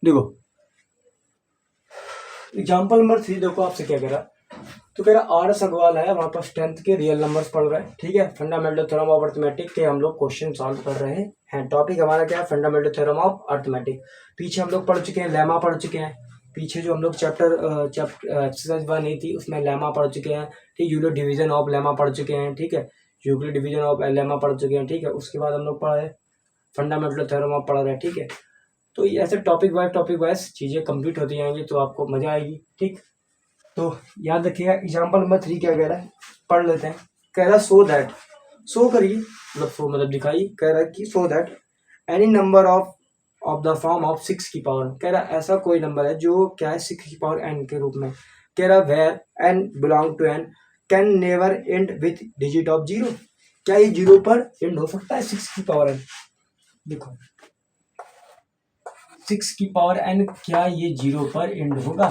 देखो example number 3, देखो आपसे क्या कह रहा, तो कह रहा आर एस अग्रवाल है, हमारे पास 10th के रियल नंबर्स पढ़ रहे हैं, ठीक है। फंडामेंटल थ्योरम ऑफ अर्थमेटिक के हम लोग क्वेश्चन सॉल्व कर रहे हैं। टॉपिक हमारा क्या है, फंडामेंटल थ्योरम ऑफ अर्थमेटिक। पीछे हम लोग पढ़ चुके हैं, लेमा पढ़ चुके हैं। पीछे जो हम लोग चैप्टर एक्सरसाइज 1 थी उसमें लेमा पढ़ चुके हैं, ठीक। यूक्लिड डिवीजन ऑफ लेमा पढ़ चुके हैं, ठीक है। यूक्लिड डिवीजन ऑफ लेमा पढ़ चुके हैं, ठीक है। उसके बाद हम लोग पढ़े फंडामेंटल थ्योरम ऑफ पढ़ रहे हैं, ठीक है। तो ये ऐसे टॉपिक वाइज चीज़ें कंप्लीट होती जाएंगी तो आपको मजा आएगी, ठीक। तो याद रखिएगा एग्जाम्पल नंबर 3 क्या कह रहा है, पढ़ लेते हैं। कह रहा है सो दैट, सो करिए मतलब सो मतलब दिखाइए। कह रहा है कि so that any number of the form of 6 की पावर, कह रहा है ऐसा कोई नंबर है जो क्या है 6 की पावर n के रूप में। कह रहा है where n belong to n can never end with digit of 0, क्या ये 0 पर एंड हो सकता है 6 की पावर n। देखो 6 की पावर n क्या ये 0 पर एंड होगा,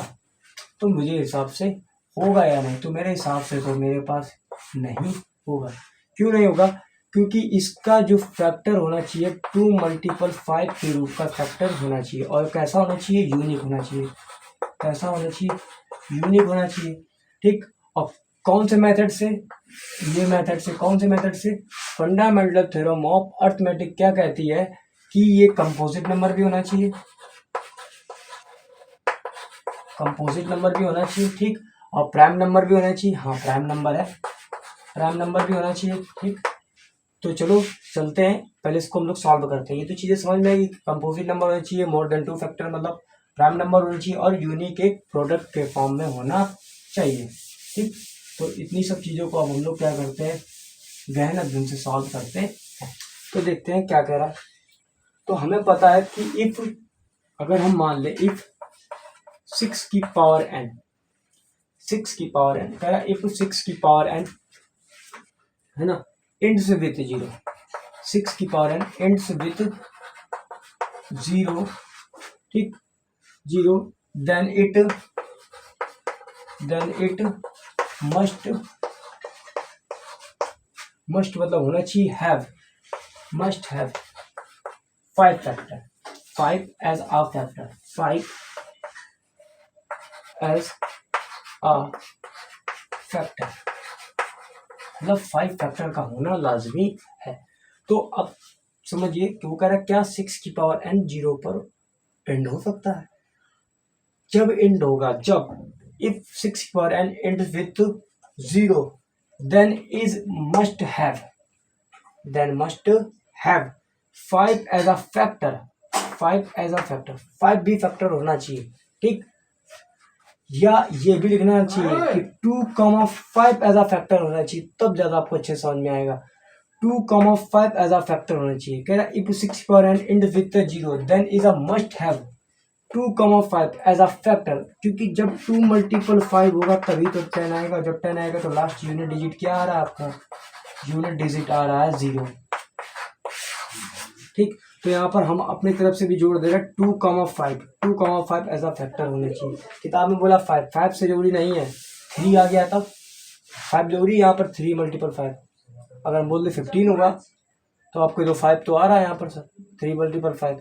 तो मुझे हिसाब से होगा या नहीं, तो मेरे हिसाब से तो मेरे पास नहीं होगा। क्यों नहीं होगा, क्योंकि इसका जो फैक्टर होना चाहिए 2 मल्टीपल 5 के रूप का फैक्टर होना चाहिए, और कैसा होना चाहिए, यूनिक होना चाहिए। कैसा होना चाहिए, यूनिक होना चाहिए, ठीक। और कौन से मेथड से, ये मेथड से, कौन से मेथड से, फंडामेंटल थ्योरम ऑफ अर्थमेटिक क्या कहती है कि ये कंपोजिट नंबर भी होना चाहिए, कंपोजिट नंबर भी होना चाहिए, ठीक। और प्राइम नंबर भी होना चाहिए, हाँ प्राइम नंबर है, प्राइम नंबर भी होना चाहिए, ठीक। तो चलो चलते हैं, पहले इसको हम लोग सॉल्व करते हैं। ये तो चीज़ें समझ में आएगी, कंपोजिट नंबर होना चाहिए, मोर देन 2 फैक्टर मतलब प्राइम नंबर होना चाहिए, और यूनिक एक प्रोडक्ट के फॉर्म में होना चाहिए, ठीक। तो इतनी सब चीज़ों को अब हम लोग क्या करते हैं, गहन अध्ययन से सॉल्व करते हैं। तो देखते हैं क्या कह रहा है। तो हमें पता है कि इफ, अगर हम मान ले इफ 6 की पावर n, 6 की पावर n, कह रहा इफ 6 की पावर n है ना एंड्स विथ 0, 6 की पावर n एंड्स विथ 0, ठीक, 0, देन इट मस्ट मतलब होना चाहिए have, must have 5 factor, 5 as a factor, 5 as a factor, मतलब 5 फैक्टर का होना लाजमी है। तो अब समझिए कि वो कह रहा है क्या 6 की पावर n 0 पर एंड हो सकता है, जब एंड होगा, जब इफ 6 की power n end with 0 then is must have, then must have 5 as a factor, 5 as a factor, 5 भी फैक्टर होना चाहिए, ठीक। या ये भी लिखना चाहिए कि 2,5 एज अ फैक्टर होना चाहिए, तब ज्यादा आपको अच्छे समझ में आएगा। 2,5 एज अ फैक्टर होना चाहिए। कह रहा if 6 power n end with 0 then is a must have 2,5 as a factor, क्योंकि जब 2 मल्टीपल 5 होगा तभी तो 10 आएगा, जब 10 आएगा तो लास्ट यूनिट डिजिट क्या आ रहा है आपका, यूनिट डिजिट आ रहा है 0, ठीक। तो यहाँ पर हम अपनी तरफ से भी जोड़ दे रहे हैं 2,5 एज अ फैक्टर होने चाहिए। किताब में बोला 5, 5 से जरूरी नहीं है, 3 आ गया तब 5 जरूरी, यहाँ पर 3 मल्टीपल 5, अगर हम बोल दे 15 होगा तो आपको जो 5 तो आ रहा है यहाँ पर सर, 3 मल्टीपल 5,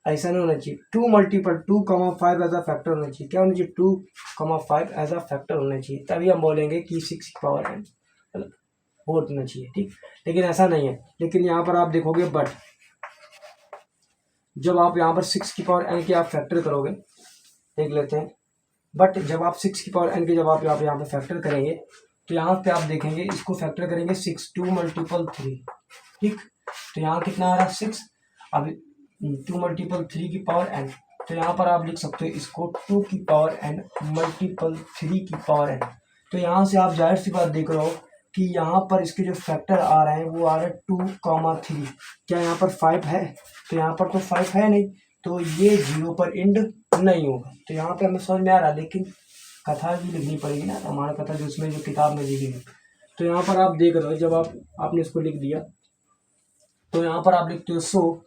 ऐसा नहीं होना चाहिए। 2 मल्टीपल 2,5 एज अ फैक्टर होना चाहिए, क्या होना चाहिए 2,5 एज अ फैक्टर होना चाहिए, तभी हम बोलेंगे कि 6 की पावर n होना चाहिए, ठीक। लेकिन ऐसा नहीं है, लेकिन यहाँ पर आप देखोगे बट जब आप यहाँ पर 6 की पावर n की आप फैक्टर करोगे, देख लेते हैं, बट जब आप 6 की पावर n की जब आप यहाँ पे फैक्टर करेंगे तो यहाँ पे आप देखेंगे इसको फैक्टर करेंगे 6, 2 मल्टीपल 3, ठीक। तो यहाँ कितना आ रहा है 6, अब 2 मल्टीपल 3 की पावर n, तो यहाँ पर आप लिख सकते हो इसको 2 की पावर n मल्टीपल 3 की पावर n। तो यहाँ से आप जाहिर सी बात देख रहे हो कि यहाँ पर इसके जो फैक्टर आ रहे हैं वो आ रहे हैं 2,3, क्या यहाँ पर 5 है, तो यहाँ पर तो 5 है नहीं, तो ये 0 पर एंड नहीं होगा। तो यहाँ पे हमें समझ में आ रहा है, लेकिन कथा भी लिखनी पड़ेगी ना, हमारा कथा जो उसमें जो किताब में दी गई है। तो यहाँ पर आप देख रहे हो जब आपने इसको लिख दिया तो यहाँ पर आप लिखते हो सो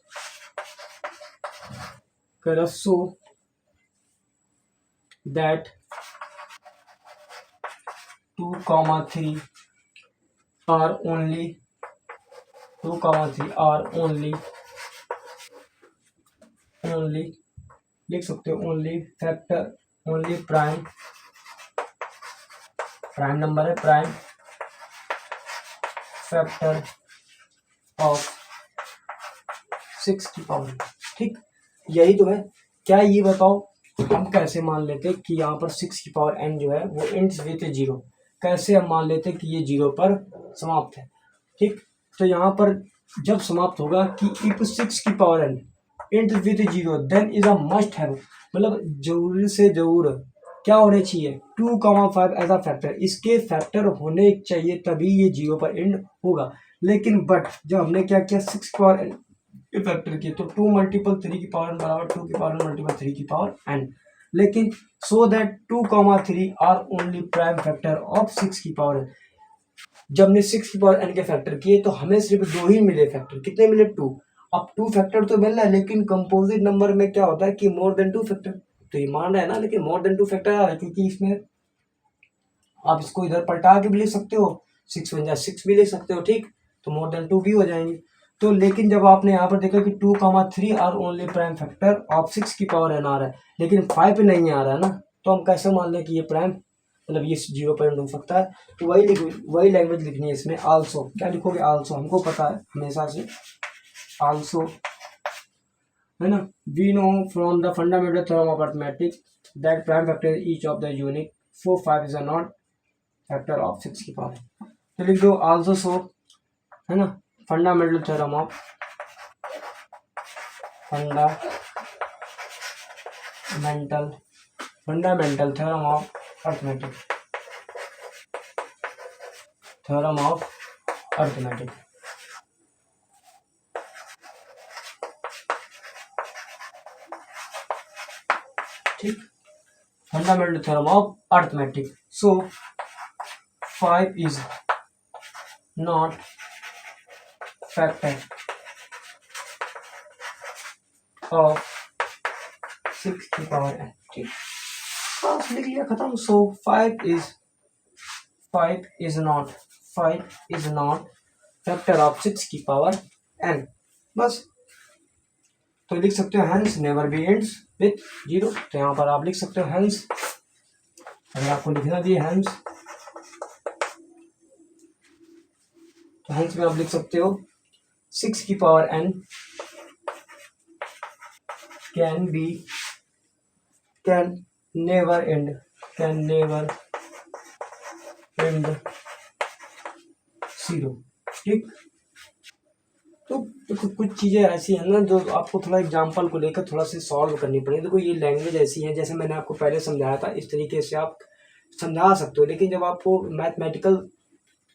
that 2,3 are only 2,3 are only लिख सकते हो only factor, only prime, prime number है, प्राइम फैक्टर ऑफ 6 की पावर। ठीक, यही तो है। क्या ये बताओ हम कैसे मान लेते कि यहाँ पर 6 की पावर n जो है वो एंड्स विथ 0, कैसे हम मान लेते कि ये 0 पर समाप्त है। ठीक, तो यहाँ पर जब समाप्त होगा कि इफ 6 की power n ends with 0 then is a must have, मतलब जरूर से जरूर क्या होने चाहिए 2,5 एज अ फैक्टर, इसके फैक्टर होने चाहिए तभी ये 0 पर एंड होगा। लेकिन बट जब हमने क्या किया 6 की पावर n फैक्टर किए तो 2 मल्टीपल 3 की पावर n बराबर 2 की पावर n मल्टीपल 3 की पावर n, लेकिन so that 2,3 are only prime factor of 6 की पावर n। जब हमने 6 की पावर n के फैक्टर किए तो हमें सिर्फ 2 ही मिले फैक्टर, कितने मिले 2। अब 2 फैक्टर तो मिल रहा है लेकिन कंपोजिट नंबर में क्या होता है कि मोर देन 2 फैक्टर, तो ये मान रहा है ना, लेकिन मोर देन 2 फैक्टर आ रहा है क्योंकि इसमें आप इसको इधर पलटा के भी लिख सकते हो, 6 × 6 भी लिख सकते हो। ठीक, तो मोर देन 2 भी हो जाएंगे। तो लेकिन जब आपने यहाँ पर देखा कि 2,3 are only prime factor of 6 की पावर n आ रहा है लेकिन 5 नहीं आ रहा है ना, तो हम कैसे मान लें कि ये प्राइम, मतलब ये 0 पर एंड हो सकता है। तो वही लैंग्वेज लिखनी है इसमें। आल्सो क्या लिखोगे, आल्सो हमको पता है हमेशा से, आल्सो है ना, we know from the fundamental theorem of arithmetic that prime factor each of the unit 4 5 is a not factor of 6 की पावर। तो लिख दो आल्सो सो, है ना, fundamental theorem of fundamental theorem of arithmetic, theorem of arithmetic. ठीक, fundamental theorem of arithmetic. So 5 is not factor of 6 की power n। ठीक, बस लिख लिया, खत्म। So 5 is not factor of 6 की पावर n, बस। तो लिख सकते हो hence never be ends with 0। तो यहाँ पर आप लिख सकते हो हेंस, अगर आपको लिखना दिए हेंस, तो हेंस में आप लिख सकते हो 6 की power n can never and 0। ठीक, तो कुछ चीज़ें ऐसी हैं ना जो आपको थोड़ा एग्जाम्पल को लेकर थोड़ा सा सॉल्व करनी पड़ेगी। देखो ये लैंग्वेज ऐसी है, जैसे मैंने आपको पहले समझाया था इस तरीके से आप समझा सकते हो, लेकिन जब आपको मैथमेटिकल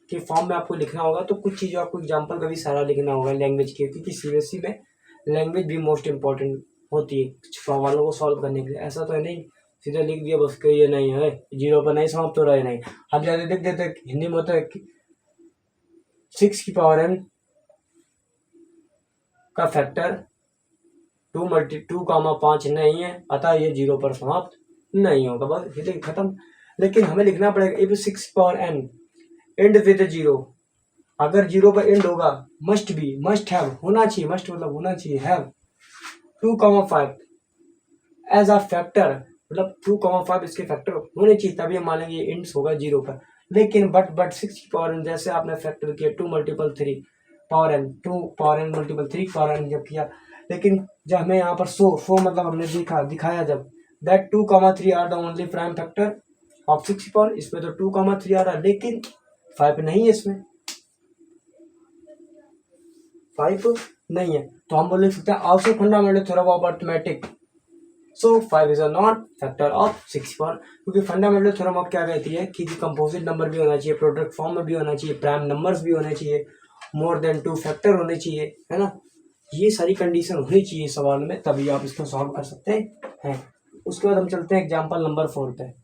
के फॉर्म में आपको लिखना होगा तो कुछ चीज़ों आपको एग्जाम्पल का भी सारा लिखना होगा लैंग्वेज के, क्योंकि सीबीएसई में लैंग्वेज भी मोस्ट इंपॉर्टेंट होती है सवालों को सॉल्व करने के लिए। ऐसा तो है नहीं सीधा लिख दिया बस कि ये नहीं है 0 पर नहीं समाप्त हो रहा है, नहीं हम ज़्यादा लिख देते। हिंदी में होता है 6 की पावर n का फैक्टर 2/5 नहीं है, अतः ये 0 पर समाप्त नहीं होगा, बस ये खत्म। लेकिन हमें लिखना पड़ेगा if 6 power n and with 0, अगर 0 पर एंड होगा मस्ट हैव होना चाहिए, मस्ट मतलब होना चाहिए, हैव 2,5 एज अ फैक्टर, मतलब 2,5 इसके फैक्टर होने चाहिए तभी हम मानेंगे ये एंड्स होगा 0 पर। लेकिन बट 6 की पावर n जैसे आपने फैक्टर किया 2 × 3 power n, 2 power n × 3 power n जब किया, लेकिन जब हमें यहाँ पर सो मतलब हमने दिखाया जब that 2,3 are the only prime factor of 6 की पावर, इसमें तो 2,3 आ रहा है लेकिन 5 नहीं है, इसमें 5 नहीं है, तो हम बोल सकते हैं also fundamental theorem of arithmetic so 5 is a not factor of 6 power. क्योंकि फंडामेंटल थ्योरम ऑफ क्या कहती है कि कंपोजिट नंबर भी होना चाहिए, प्रोडक्ट फॉर्म में भी होना चाहिए, प्राइम नंबर्स भी होने चाहिए, मोर देन 2 फैक्टर होने चाहिए, है ना, ये सारी कंडीशन होनी चाहिए सवाल में, तभी आप इसको सॉल्व कर सकते हैं। उसके बाद हम चलते हैं एग्जाम्पल नंबर 4 पे।